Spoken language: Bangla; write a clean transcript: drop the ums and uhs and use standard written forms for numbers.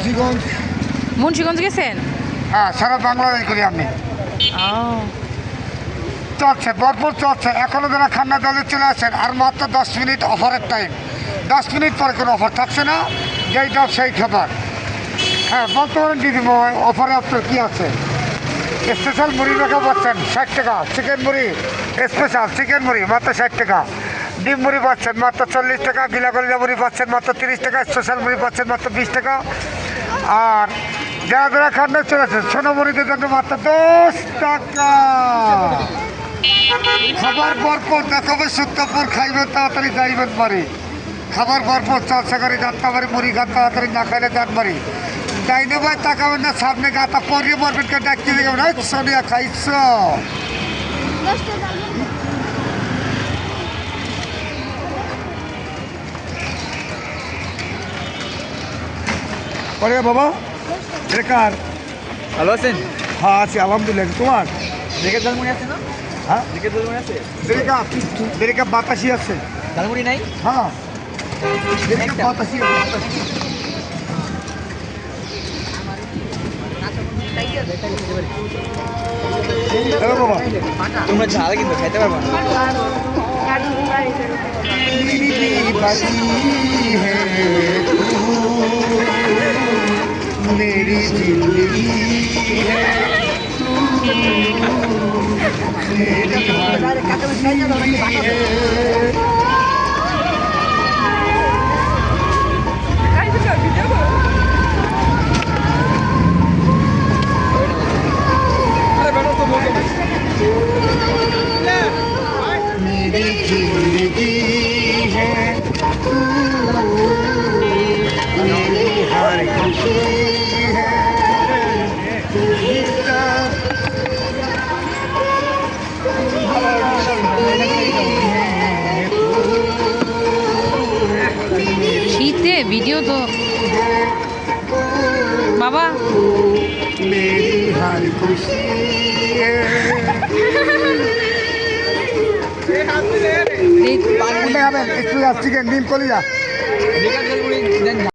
জীবন মুন্সিগঞ্জ গেছেন? হ্যাঁ, সারা বাংলাদেশ করি আমি। চলছে, ভরপুর চলছে। এখনও যারা খান্না দলে চলে আসেন, আর মাত্র 10 মিনিট অফারের টাইম। 10 মিনিট পরে কোনো অফার থাকছে না, যেই দাও সেই খাবার। হ্যাঁ, বলতে পারেন দিদিময়, অফারে আপনার কী আছে? স্পেশাল মুড়ি রেখে পাচ্ছেন 60 টাকা, চিকেন মুড়ি স্পেশাল চিকেন মুড়ি মাত্র 60 টাকা, ডিম মুড়ি পাচ্ছেন মাত্র 40 টাকা, গিলাগলিলা মুড়ি পাচ্ছেন মাত্র 30 টাকা, স্পেশাল মুড়ি পাচ্ছেন মাত্র 20 টাকা। আর যারা যারা খান্না চলেছে সোনা মুড়িদের জন্য মাত্র 10 টাকা। খাবার ভরপুর, দেখাবে সুত্তাপুর, খাইবেন তাড়াতাড়ি যাইবেন বাড়ি। খাবার ভরপুর, চলছে গাড়ি যাত্রা বাড়ি, মুড়ি খান তাড়াতাড়ি, না খাইলে যান বাড়ি। ডাইনে ভাই তাকাবেন না, সামনে গাতা পরিয়ে মরবেন, কে ডাকি দেবেন। সোনিয়া খাইছ পরে বাবা বেকার। ভালো আছেন? হ্যাঁ আছি আলহামদুলিল্লাহ। তোমার ব্রেকের ঝালমুড়ি আছে না? হ্যাঁ, ব্রেকের ঝালমুড়ি আছে? বেরিকা বাতাসি আছে। ঝালমুড়ি নাই? হ্যাঁ, বেরিকা বাতাসি আছে। হ্যালো বাবা, তোমরা ঝাল কিন্তু খাইতে পারবা না। मेरी जिंदगी है मेरी मेरी जिंदगी है तू, मेरी हर खुशी है तू ही सब। শীতে ভিডিও তো বাবা मेरी हर खुशी है। দেখ একটু চিকেন ডিম কলিজা। ব্রেকের ঝালমুড়ি দেন।